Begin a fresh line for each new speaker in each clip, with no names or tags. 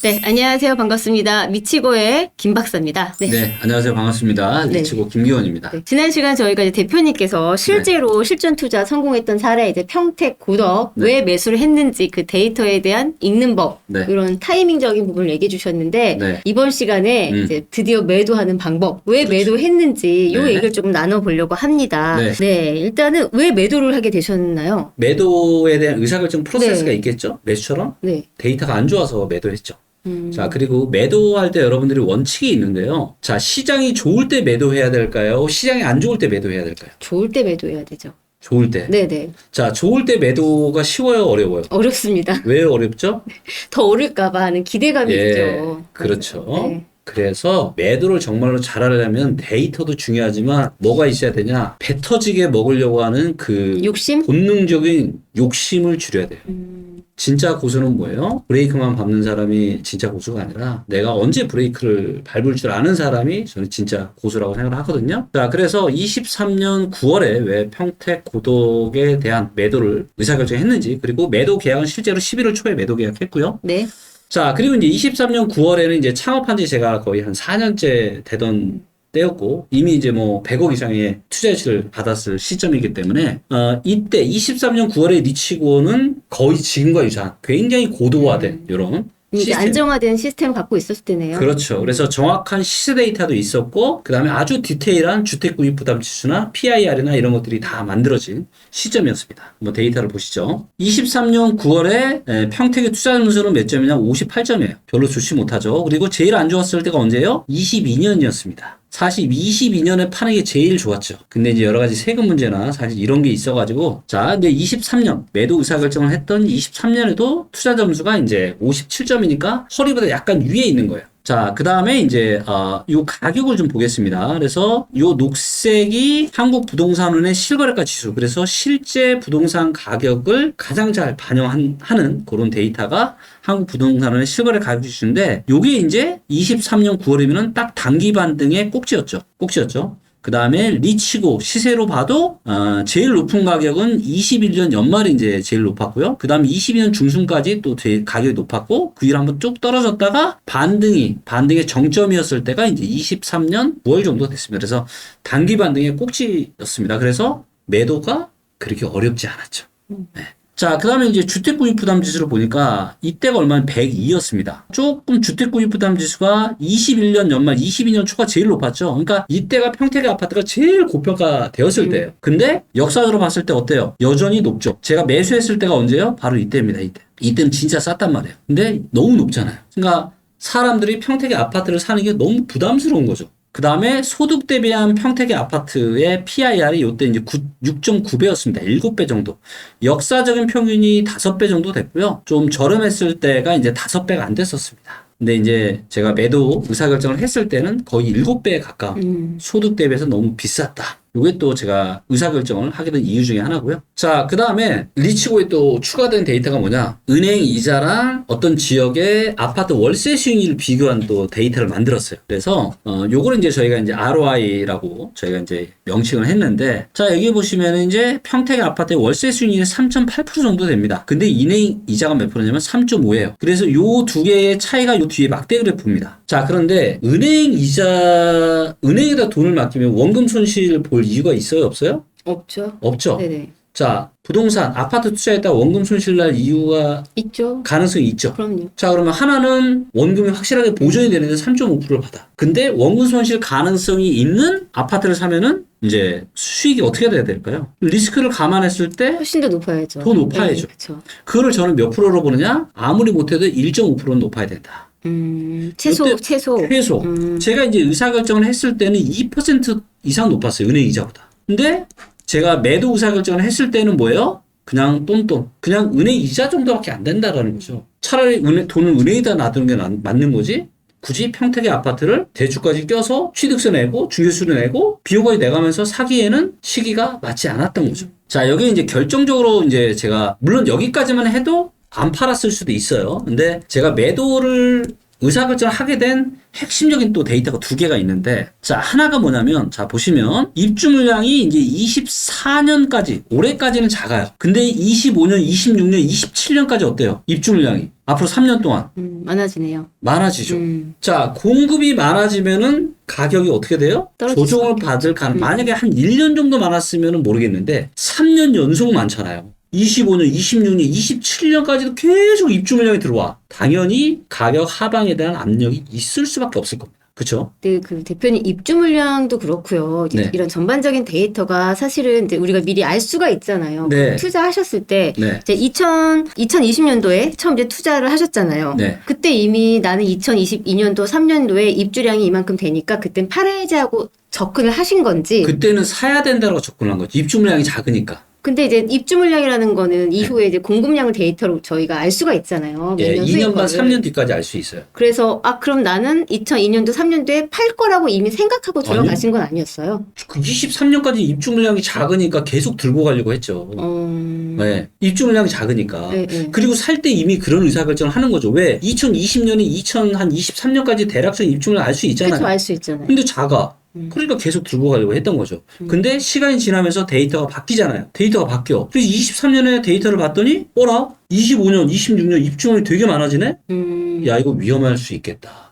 네, 안녕하세요. 반갑습니다. 미치고의 김 박사입니다. 네.
네, 안녕하세요. 반갑습니다.
네.
미치고 김기원입니다.
네. 지난 시간 저희가 이제 대표님께서 실제로 실전 투자 성공했던 사례, 이제 평택 고덕
네.
왜 매수를 했는지 그 데이터에 대한 읽는 법,
네.
이런 타이밍적인 부분을 얘기해 주셨는데,
네.
이번 시간에 이제 드디어 매도하는 방법, 왜 매도했는지 요
네.
얘기를 조금 나눠보려고 합니다.
네.
네, 일단은 왜 매도를 하게 되셨나요?
매도에 대한 의사결정 프로세스가
네.
있겠죠? 매수처럼?
네.
데이터가 안 좋아서 매도했죠. 자, 그리고 매도할 때 여러분들이 원칙이 있는데요. 자, 시장이 좋을 때 매도해야 될까요? 시장이 안 좋을 때 매도해야 될까요?
좋을 때 매도해야 되죠.
좋을 때.
네네.
자, 좋을 때 매도가 쉬워요? 어려워요?
어렵습니다.
왜 어렵죠?
더 오를까봐 하는 기대감이
예,
있죠.
그렇죠.
네.
그래서 매도를 정말로 잘하려면 데이터도 중요하지만 뭐가 있어야 되냐? 배 터지게 먹으려고 하는 그
욕심?
본능적인 욕심을 줄여야 돼요. 진짜 고수는 뭐예요? 브레이크만 밟는 사람이 진짜 고수가 아니라 내가 언제 브레이크를 밟을 줄 아는 사람이 저는 진짜 고수라고 생각을 하거든요. 자, 그래서 23년 9월에 왜 평택 고덕에 대한 매도를 의사결정했는지, 그리고 매도 계약은 실제로 11월 초에 매도 계약했고요.
네.
자, 그리고 이제 23년 9월에는 이제 창업한 지 제가 거의 한 4년째 되던 때였고, 이미 이제 뭐 100억 이상의 투자 유치를 받았을 시점이기 때문에, 이때 23년 9월에 리치고는 거의 지금과 유사한 굉장히 고도화된 이런
이제
시스템.
안정화된 시스템을 갖고 있었을 때네요.
그렇죠. 그래서 정확한 시세 데이터도 있었고, 그 다음에 아주 디테일한 주택 구입 부담 지수나 PIR이나 이런 것들이 다 만들어진 시점이었습니다. 뭐 데이터를 보시죠. 23년 9월에 평택의 투자 점수는 몇 점이냐? 58점이에요. 별로 좋지 못하죠. 그리고 제일 안 좋았을 때가 언제예요? 22년이었습니다. 사실 22년에 파는 게 제일 좋았죠. 근데 이제 여러 가지 세금 문제나 사실 이런 게 있어가지고, 자, 근데 23년 매도 의사결정을 했던 23년에도 투자 점수가 이제 57점이니까 허리보다 약간 위에 있는 거예요. 자, 그 다음에 이제, 요 가격을 좀 보겠습니다. 그래서 요 녹색이 한국부동산원의 실거래가 지수. 그래서 실제 부동산 가격을 가장 잘 반영하는 그런 데이터가 한국부동산원의 실거래 가격 지수인데, 요게 이제 23년 9월이면은 딱 단기 반등의 꼭지였죠. 그 다음에 리치고 시세로 봐도 제일 높은 가격은 21년 연말이 이제 제일 높았고요. 그 다음에 22년 중순까지 또 제일 가격이 높았고, 그 위로 한번 쭉 떨어졌다가 반등의 정점이었을 때가 이제 23년 9월 정도 됐습니다. 그래서 단기 반등의 꼭지였습니다. 그래서 매도가 그렇게 어렵지 않았죠. 네. 자, 그 다음에 이제 주택구입부담지수를 보니까 이때가 얼마나 102였습니다. 조금 주택구입부담지수가 21년 연말, 22년 초가 제일 높았죠. 그러니까 이때가 평택의 아파트가 제일 고평가 되었을 때예요. 근데 역사적으로 봤을 때 어때요? 여전히 높죠. 제가 매수했을 때가 언제요? 바로 이때입니다. 이때는 진짜 쌌단 말이에요. 근데 너무 높잖아요. 그러니까 사람들이 평택의 아파트를 사는 게 너무 부담스러운 거죠. 그 다음에 소득 대비한 평택의 아파트의 PIR이 이때 이제 6.9배였습니다. 7배 정도. 역사적인 평균이 5배 정도 됐고요. 좀 저렴했을 때가 이제 5배가 안 됐었습니다. 근데 이제 제가 매도 의사결정을 했을 때는 거의 7배에 가까운 소득 대비해서 너무 비쌌다. 이게 또 제가 의사결정을 하게 된 이유 중에 하나고요. 자, 그 다음에 리치고에 또 추가된 데이터가 뭐냐? 은행 이자랑 어떤 지역의 아파트 월세 수익률을 비교한 또 데이터를 만들었어요. 그래서 요거를 이제 저희가 이제 ROI라고 저희가 이제 명칭을 했는데, 자, 여기 보시면은 이제 평택의 아파트의 월세 수익률이 3.8% 정도 됩니다. 근데 은행 이자가 몇 프로냐면 3.5예요. 그래서 요 두 개의 차이가 요 뒤에 막대 그래프입니다. 자, 그런데 은행에다 돈을 맡기면 원금 손실 볼 이유가 있어요, 없어요?
없죠.
없죠.
네네.
자, 부동산, 아파트 투자했다 원금 손실 날 이유가
있죠.
가능성이 있죠.
그럼요.
자, 그러면 하나는 원금이 확실하게 보존이 되는데 3.5%를 받아. 근데 원금 손실 가능성이 있는 아파트를 사면은 이제 수익이 어떻게 돼야 될까요? 리스크를 감안했을 때
훨씬 더 높아야죠.
더 높아야죠.
네, 그렇죠.
그거를 저는 몇 프로로 보느냐? 아무리 못해도 1.5%는 높아야 된다.
최소.
제가 이제 의사결정을 했을 때는 2% 이상 높았어요. 은행 이자보다. 근데 제가 매도 의사결정을 했을 때는 뭐예요? 그냥 똔똔. 그냥 은행 이자 정도밖에 안 된다라는 거죠. 차라리 돈을 은행에다 놔두는 게 맞는 거지? 굳이 평택의 아파트를 대주까지 껴서 취득세 내고 중개수를 내고 비용까지 내가면서 사기에는 시기가 맞지 않았던 거죠. 자, 여기 이제 결정적으로 이제 제가 물론 여기까지만 해도 안 팔았을 수도 있어요. 근데 제가 매도를 의사결정을 하게 된 핵심적인 또 데이터가 두 개가 있는데, 자, 하나가 뭐냐면, 자, 보시면, 입주 물량이 이제 24년까지, 올해까지는 작아요. 근데 25년, 26년, 27년까지 어때요? 입주 물량이. 앞으로 3년 동안.
많아지네요.
많아지죠. 자, 공급이 많아지면은 가격이 어떻게 돼요?
떨어질
조정을
수밖에
받을 가능. 만약에 한 1년 정도 많았으면 모르겠는데 3년 연속 많잖아요. 25년, 26년, 27년까지도 계속 입주 물량이 들어와. 당연히 가격 하방에 대한 압력이 있을 수밖에 없을 겁니다. 그렇죠?
네, 그 대표님 입주 물량도 그렇고요. 이제
네.
이런 전반적인 데이터가 사실은 이제 우리가 미리 알 수가 있잖아요.
네.
투자하셨을 때
네.
이제 2020년도에 처음 이제 투자를 하셨잖아요.
네.
그때 이미 나는 2022년도, 3년도에 입주량이 이만큼 되니까 그땐 팔아야지 하고 접근을 하신 건지.
그때는 사야 된다고 접근한 거죠. 입주 물량이 작으니까.
근데 이제 입주 물량이라는 거는 이후에 이제 공급량을 데이터로 저희가 알 수가 있잖아요.
예,
매년
2년 반,
수익과를.
3년 뒤까지 알 수 있어요.
그래서 그럼 나는 2002년도, 3년도에 팔 거라고 이미 생각하고 들어가신 건 아니었어요.
그 23년까지 입주 물량이 작으니까 계속 들고 가려고 했죠. 네. 입주 물량이 작으니까.
네, 네.
그리고 살 때 이미 그런 의사결정을 하는 거죠. 왜? 2020년에 2023년까지 대략적인 입주 물량 알 수 있잖아요.
그렇죠, 알 수 있잖아요.
근데 작아. 그러니까 계속 들고 가려고 했던 거죠. 근데 시간이 지나면서 데이터가 바뀌잖아요. 데이터가 바뀌어. 그래서 23년에 데이터를 봤더니, 25년, 26년 입주물이 되게 많아지네? 야, 이거 위험할 수 있겠다.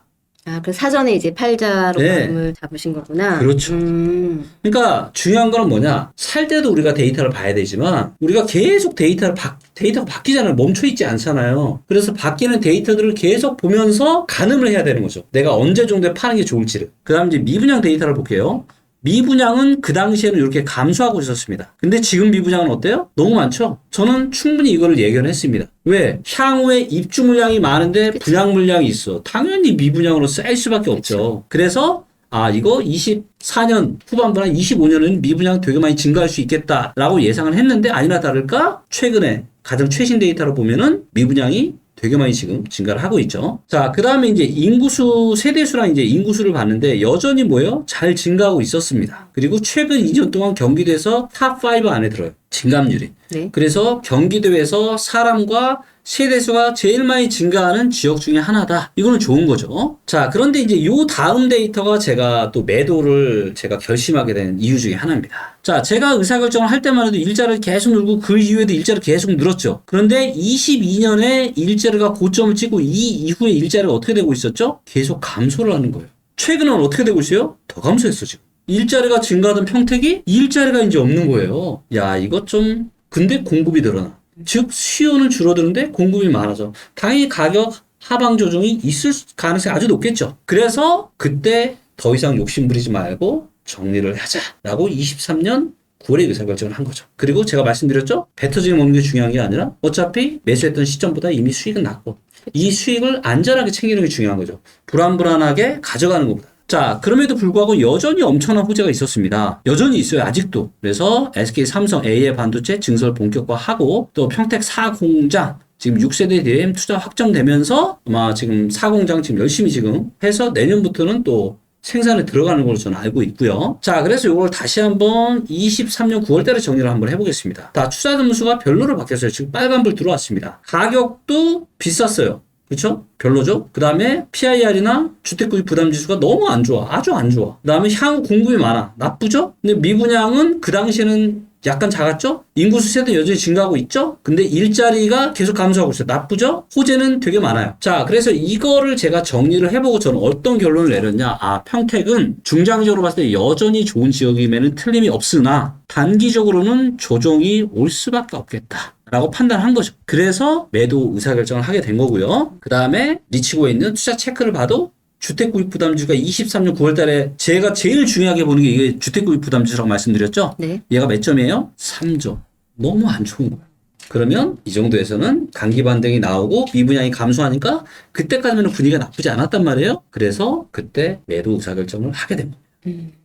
그래서 사전에 이제 팔자로
네.
마음을 잡으신 거구나.
그렇죠. 그러니까 중요한 거는 뭐냐? 살 때도 우리가 데이터를 봐야 되지만 우리가 계속 데이터가 바뀌잖아요. 멈춰 있지 않잖아요. 그래서 바뀌는 데이터들을 계속 보면서 가늠을 해야 되는 거죠. 내가 언제 정도에 파는 게 좋을지를. 그다음 이제 미분양 데이터를 볼게요. 미분양은 그 당시에는 이렇게 감소하고 있었습니다. 근데 지금 미분양은 어때요? 너무 많죠? 저는 충분히 이거를 예견했습니다. 왜? 향후에 입주 물량이 많은데 분양 물량이 있어. 당연히 미분양으로 쌓일 수밖에 없죠. 그래서 이거 24년 후반부나 25년은 미분양 되게 많이 증가할 수 있겠다라고 예상을 했는데 아니나 다를까? 최근에 가장 최신 데이터로 보면은 미분양이 되게 많이 지금 증가를 하고 있죠. 자, 그 다음에 이제 인구수, 세대수랑 이제 인구수를 봤는데 여전히 뭐예요? 잘 증가하고 있었습니다. 그리고 최근 2년 동안 경기도에서 탑5 안에 들어요. 증감률이.
네.
그래서 경기도에서 사람과 세대수가 제일 많이 증가하는 지역 중에 하나다. 이거는 좋은 거죠. 자, 그런데 이제 요 다음 데이터가 제가 또 매도를 제가 결심하게 된 이유 중에 하나입니다. 자, 제가 의사결정을 할 때만 해도 일자를 계속 늘고 그 이후에도 일자를 계속 늘었죠. 그런데 22년에 일자리가 고점을 찍고 이 이후에 일자리가 어떻게 되고 있었죠? 계속 감소를 하는 거예요. 최근은 어떻게 되고 있어요? 더 감소했어, 지금. 일자리가 증가하던 평택이 일자리가 이제 없는 거예요. 야, 이거 좀, 근데 공급이 늘어나. 즉 수요는 줄어드는데 공급이 많아져. 당연히 가격 하방 조정이 있을 가능성이 아주 높겠죠. 그래서 그때 더 이상 욕심 부리지 말고 정리를 하자라고 23년 9월에 의사결정을 한 거죠. 그리고 제가 말씀드렸죠. 배 터지게 먹는 게 중요한 게 아니라 어차피 매수했던 시점보다 이미 수익은 났고 이 수익을 안전하게 챙기는 게 중요한 거죠. 불안불안하게 가져가는 것보다. 자, 그럼에도 불구하고 여전히 엄청난 호재가 있었습니다. 여전히 있어요, 아직도. 그래서 SK 삼성 AI 반도체 증설 본격화하고 또 평택 4공장 지금 6세대 DRAM 투자 확정되면서 아마 지금 4공장 지금 열심히 지금 해서 내년부터는 또 생산에 들어가는 걸로 저는 알고 있고요. 자, 그래서 이걸 다시 한번 23년 9월 달에 정리를 한번 해보겠습니다. 다 투자 점수가 별로로 바뀌었어요. 지금 빨간불 들어왔습니다. 가격도 비쌌어요. 그렇죠? 별로죠? 그 다음에 PIR이나 주택구입 부담지수가 너무 안 좋아. 아주 안 좋아. 그 다음에 향후 공급이 많아. 나쁘죠? 근데 미분양은 그 당시에는 약간 작았죠? 인구수 세대 여전히 증가하고 있죠? 근데 일자리가 계속 감소하고 있어요. 나쁘죠? 호재는 되게 많아요. 자, 그래서 이거를 제가 정리를 해보고 저는 어떤 결론을 내렸냐. 평택은 중장기적으로 봤을 때 여전히 좋은 지역임에는 틀림이 없으나 단기적으로는 조정이 올 수밖에 없겠다. 라고 판단한 거죠. 그래서 매도 의사결정을 하게 된 거고요. 그 다음에 리치고에 있는 투자 체크를 봐도 주택구입 부담지수가 23년 9월 달에 제가 제일 중요하게 보는 게 이게 주택구입 부담지수라고 말씀드렸죠?
네.
얘가 몇 점이에요? 3점. 너무 안 좋은 거예요. 그러면 이 정도에서는 단기 반등이 나오고 미분양이 감소하니까 그때까지는 분위기가 나쁘지 않았단 말이에요. 그래서 그때 매도 의사결정을 하게 됩니다.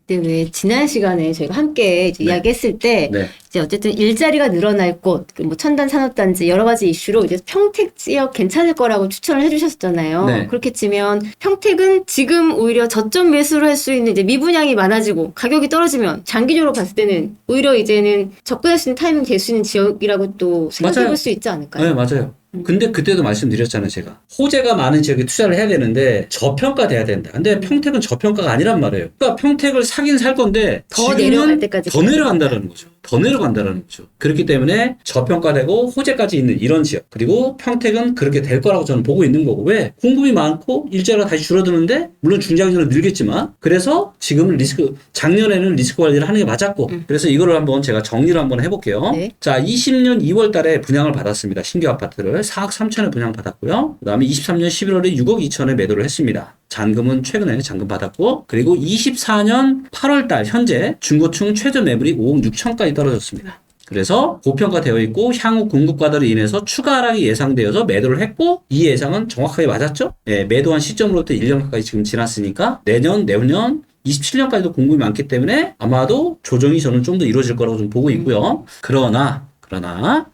근데 왜 지난 시간에 저희가 함께 이제
네.
이야기했을 때
네.
이제 어쨌든 일자리가 늘어날 곳, 뭐 첨단 산업단지 여러 가지 이슈로 이제 평택 지역 괜찮을 거라고 추천을 해주셨잖아요.
네.
그렇게 치면 평택은 지금 오히려 저점 매수를 할 수 있는 이제 미분양이 많아지고 가격이 떨어지면 장기적으로 봤을 때는 오히려 이제는 접근할 수 있는 타이밍이 될 수 있는 지역이라고 또 생각해
맞아요.
볼 수 있지 않을까요?
네, 맞아요. 근데 그때도 말씀드렸잖아요, 제가. 호재가 많은 지역에 투자를 해야 되는데 저평가돼야 된다. 근데 평택은 저평가가 아니란 말이에요. 그러니까 평택을 사긴 살 건데
더
지금은
내려갈 때까지
더 내려간다는 거죠. 더 내려간다는 거죠. 그렇기 때문에 저평가되고 호재까지 있는 이런 지역. 그리고 평택은 그렇게 될 거라고 저는 보고 있는 거고. 왜? 공급이 많고 일자리가 다시 줄어드는데 물론 중장기적으로 늘겠지만 그래서 지금은 작년에는 리스크 관리를 하는 게 맞았고 그래서 이거를 한번 제가 정리를 한번 해볼게요.
네.
자, 20년 2월 달에 분양을 받았습니다. 신규 아파트를 4억 3천에 분양 받았고요. 그 다음에 23년 11월에 6억 2천에 매도를 했습니다. 잔금은 최근에 잔금 받았고 그리고 24년 8월 달 현재 중고층 최저 매물이 5억 6천까지 떨어졌습니다. 그래서 고평가되어 있고 향후 공급 과다로 인해서 추가 하락이 예상되어서 매도를 했고 이 예상은 정확하게 맞았죠? 예, 매도한 시점으로부터 1년 가까이 지금 지났으니까 내년 27년까지도 공급이 많기 때문에 아마도 조정이 저는 좀 더 이루어질 거라고 좀 보고 있고요. 그러나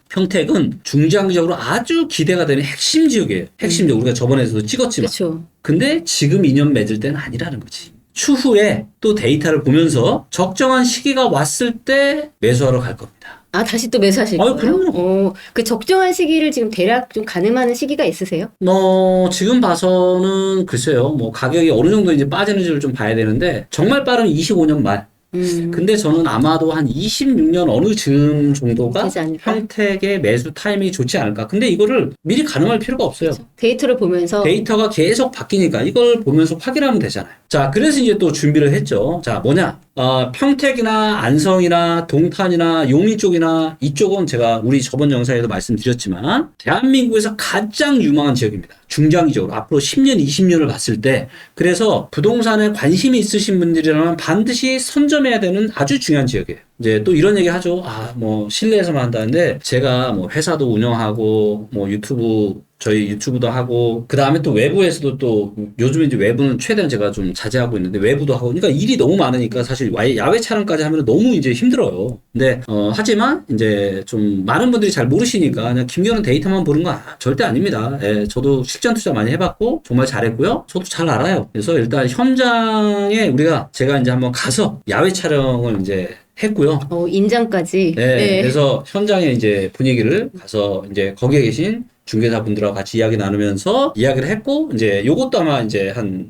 평택은 중장기적으로 아주 기대가 되는 핵심 지역이에요. 핵심 지역 우리가 저번에도 찍었지만
그렇죠.
근데 지금 2년 맺을 때는 아니라는 거지. 추후에 또 데이터를 보면서 적정한 시기가 왔을 때 매수하러 갈 겁니다.
아, 다시 또 매수하실 거예요?
그럼요.
그 적정한 시기를 지금 대략 좀 가늠하는 시기가 있으세요?
지금 봐서는 글쎄요, 가격이 어느 정도 이제 빠지는지를 좀 봐야 되는데, 정말 빠르면 25년 말. 근데 저는 아마도 한 26년 어느 즈음 정도가
되지 않을까?
평택의 매수 타이밍이 좋지 않을까. 근데 이거를 미리 가늠할 필요가 없어요.
그렇죠. 데이터를 보면서
데이터가 계속 바뀌니까 이걸 보면서 확인하면 되잖아요. 자, 그래서 이제 또 준비를 했죠. 자, 뭐냐? 평택이나 안성이나 동탄이나 용인 쪽이나 이쪽은 제가 우리 저번 영상에도 말씀드렸지만 대한민국에서 가장 유망한 지역입니다. 중장기적으로 앞으로 10년, 20년을 봤을 때 그래서 부동산에 관심이 있으신 분들이라면 반드시 선점해야 되는 아주 중요한 지역이에요. 이제 또 이런 얘기 하죠. 실내에서만 한다는데 제가 회사도 운영하고 저희 유튜브도 하고 그 다음에 또 외부에서도 또 요즘에 이제 외부는 최대한 제가 좀 자제하고 있는데 외부도 하고 그러니까 일이 너무 많으니까 사실 야외 촬영까지 하면 너무 이제 힘들어요. 근데 하지만 이제 좀 많은 분들이 잘 모르시니까 그냥 김기현은 데이터만 보는 거 절대 아닙니다. 예, 저도 실전 투자 많이 해봤고 정말 잘했고요. 저도 잘 알아요. 그래서 일단 현장에 제가 이제 한번 가서 야외 촬영을 이제 했고요.
인장까지.
네,
네.
그래서 현장에 이제 분위기를 가서 이제 거기에 계신 중개사분들하고 같이 이야기 나누면서 이야기를 했고 이제 요것도 아마 이제 한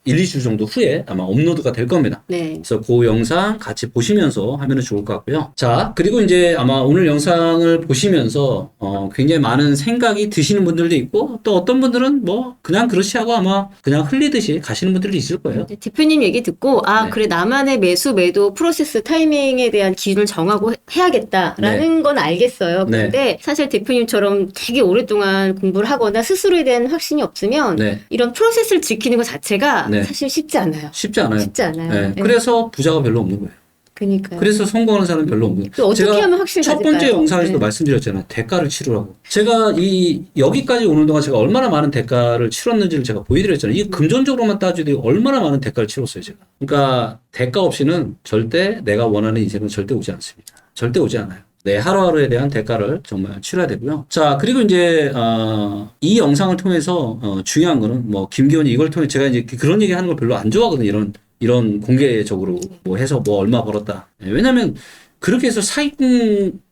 1, 2주 정도 후에 아마 업로드가 될 겁니다.
네.
그래서 그 영상 같이 보시면서 하면 좋을 것 같고요. 자, 그리고 이제 아마 오늘 영상을 보시면서 굉장히 많은 생각이 드시는 분들도 있고 또 어떤 분들은 그냥 그렇지 하고 아마 그냥 흘리듯이 가시는 분들도 있을 거예요.
대표님 얘기 듣고
네.
그래 나만의 매도 프로세스 타이밍에 대한 기준을 정하고 해야겠다라는 건 알겠어요.
네.
근데 사실 대표님처럼 되게 오랫동안 공부를 하거나 스스로에 대한 확신이 없으면
네.
이런 프로세스를 지키는 것 자체가
네.
사실 쉽지 않아요.
쉽지 않아요.
쉽지 않아요.
네.
네.
그래서 부자가 별로 없는 거예요.
그러니까요.
그래서 성공하는 사람은 별로 없는 거예요.
또 어떻게
제가
하면 확신을
첫 번째
가질까요?
영상에서도
네.
말씀드렸잖아요. 대가를 치르라고. 제가 여기까지 오는 동안 제가 얼마나 많은 대가를 치렀는지를 제가 보여드렸잖아요. 이 금전적으로만 따지도 얼마나 많은 대가를 치렀어요, 제가. 그러니까 대가 없이는 절대 내가 원하는 인생은 절대 오지 않습니다. 절대 오지 않아요. 내 하루하루에 대한 대가를 정말 치러야 되고요. 자, 그리고 이제, 이 영상을 통해서, 중요한 거는, 김기현이 이걸 통해 제가 이제 그런 얘기 하는 걸 별로 안 좋아하거든요. 이런 공개적으로 해서 얼마 벌었다. 왜냐면, 그렇게 해서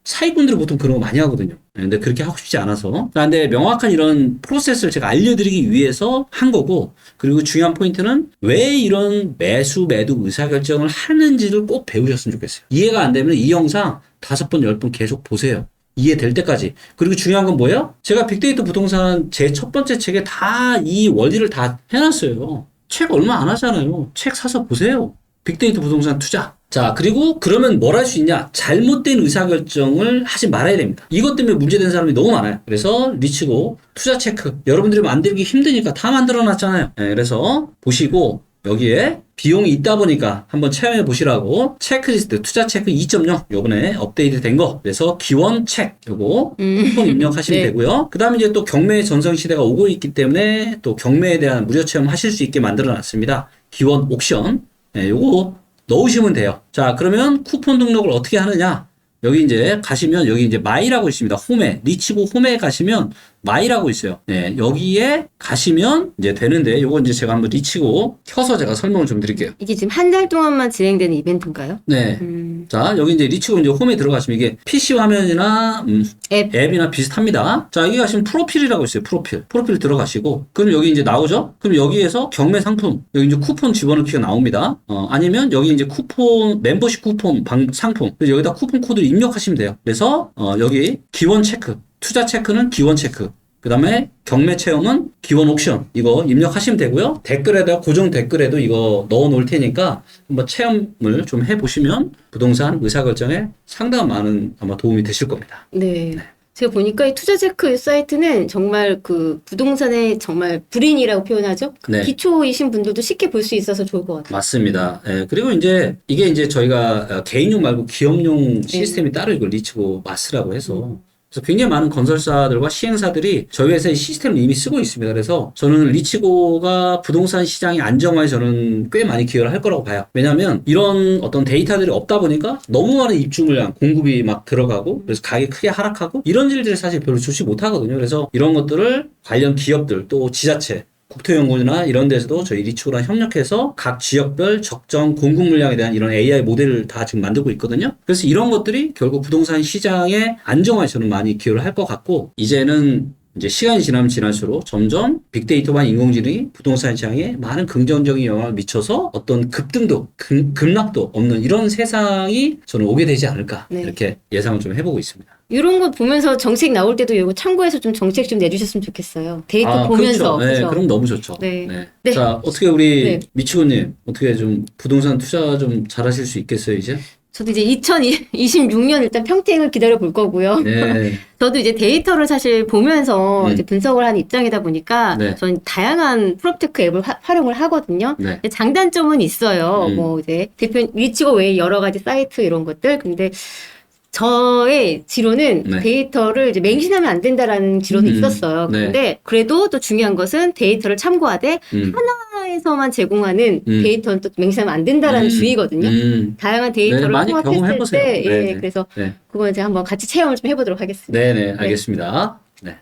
사기꾼들이 보통 그런 거 많이 하거든요. 근데 그렇게 하고 싶지 않아서. 근데 명확한 이런 프로세스를 제가 알려드리기 위해서 한 거고, 그리고 중요한 포인트는 왜 이런 매도 의사결정을 하는지를 꼭 배우셨으면 좋겠어요. 이해가 안 되면 이 영상 5번, 10번 계속 보세요. 이해될 때까지. 그리고 중요한 건 뭐예요? 제가 빅데이터 부동산 제 첫 번째 책에 다 이 원리를 다 해놨어요. 책 얼마 안 하잖아요. 책 사서 보세요. 빅데이터 부동산 투자. 자, 그리고 그러면 뭘 할 수 있냐? 잘못된 의사결정을 하지 말아야 됩니다. 이것 때문에 문제된 사람이 너무 많아요. 그래서 리치고 투자 체크. 여러분들이 만들기 힘드니까 다 만들어놨잖아요. 네, 그래서 보시고 여기에 비용이 있다 보니까 한번 체험해 보시라고 체크리스트 투자 체크 2.0 요번에 업데이트 된 거. 그래서 기원 책 요거 쿠폰 입력하시면
네.
되고요. 그 다음에 이제 또 경매 전성 시대가 오고 있기 때문에 또 경매에 대한 무료 체험 하실 수 있게 만들어 놨습니다. 기원 옥션. 네, 요거 넣으시면 돼요. 자, 그러면 쿠폰 등록을 어떻게 하느냐? 여기 이제 가시면 여기 이제 마이라고 있습니다. 홈에 리치고 홈에 가시면 Y라고 있어요. 네, 여기에 가시면 이제 되는데 요거 이제 제가 한번 리치고 켜서 제가 설명을 좀 드릴게요.
이게 지금 한 달 동안만 진행되는 이벤트인가요?
네. 자, 여기 이제 리치고 이제 홈에 들어가시면 이게 PC 화면이나 앱이나 비슷합니다. 자, 여기 가시면 프로필이라고 있어요. 프로필 들어가시고 그럼 여기 이제 나오죠? 그럼 여기에서 경매 상품 여기 이제 쿠폰 집어넣기가 나옵니다. 아니면 여기 이제 쿠폰 멤버십 쿠폰 상품 그래서 여기다 쿠폰 코드를 입력하시면 돼요. 그래서 여기 기원 체크 투자 체크는 기원 체크 그 다음에 경매 체험은 기원 옵션 이거 입력하시면 되고요. 댓글에다 고정 댓글에도 이거 넣어 놓을 테니까 한번 체험을 좀 해보시면 부동산 의사결정에 상당한 많은 아마 도움이 되실 겁니다.
네. 제가 보니까 이 투자체크 사이트는 정말 그 부동산의 정말 불인이라고 표현하죠. 그
네.
기초이신 분들도 쉽게 볼 수 있어서 좋을 것 같아요.
맞습니다. 예, 그리고 이제 이게 이제 저희가 개인용 말고 기업용 시스템이 따로 이걸 리치고 마스라고 해서 그래서 굉장히 많은 건설사들과 시행사들이 저희 회사의 시스템을 이미 쓰고 있습니다. 그래서 저는 리치고가 부동산 시장의 안정화에 저는 꽤 많이 기여를 할 거라고 봐요. 왜냐하면 이런 어떤 데이터들이 없다 보니까 너무 많은 입주 물량, 공급이 막 들어가고 그래서 가격이 크게 하락하고 이런 일들이 사실 별로 좋지 못하거든요. 그래서 이런 것들을 관련 기업들 또 지자체 국토연구원이나 이런 데서도 저희 리치고랑 협력해서 각 지역별 적정 공급 물량에 대한 이런 AI 모델을 다 지금 만들고 있거든요. 그래서 이런 것들이 결국 부동산 시장의 안정화에 저는 많이 기여를 할 것 같고 이제는 이제 시간이 지나면 지날수록 점점 빅데이터와 인공지능이 부동산 시장에 많은 긍정적인 영향을 미쳐서 어떤 급등도 급락도 없는 이런 세상이 저는 오게 되지 않을까
네.
이렇게 예상을 좀 해보고 있습니다.
이런 거 보면서 정책 나올 때도 이거 참고해서 좀 정책 좀 내주셨으면 좋겠어요. 데이터 보면서.
그렇죠. 네,
그죠?
그럼 너무 좋죠.
네.
네.
네.
자, 어떻게 우리
네.
미치고님 어떻게 좀 부동산 투자 좀 잘하실 수 있겠어요, 이제?
저도 이제 2026년 일단 평택을 기다려 볼 거고요.
네.
저도 이제 데이터를 사실 보면서 이제 분석을 하는 입장이다 보니까
네.
저는 다양한 프롭테크 앱을 활용을 하거든요.
네.
근데 장단점은 있어요. 뭐 이제 대표 리치고 외에 여러 가지 사이트 이런 것들. 근데 저의 지론은
네.
데이터를 이제 맹신하면 안 된다라는 지론이 있었어요.
네.
근데 그래도 또 중요한 것은 데이터를 참고하되 하나에서만 제공하는 데이터는 또 맹신하면 안 된다라는 주의거든요. 다양한 데이터를
네, 많이
통합했을
경험해보세요.
때,
네, 네.
그래서
네.
그거 이제 한번 같이 체험을 좀 해보도록 하겠습니다.
네네, 알겠습니다. 네.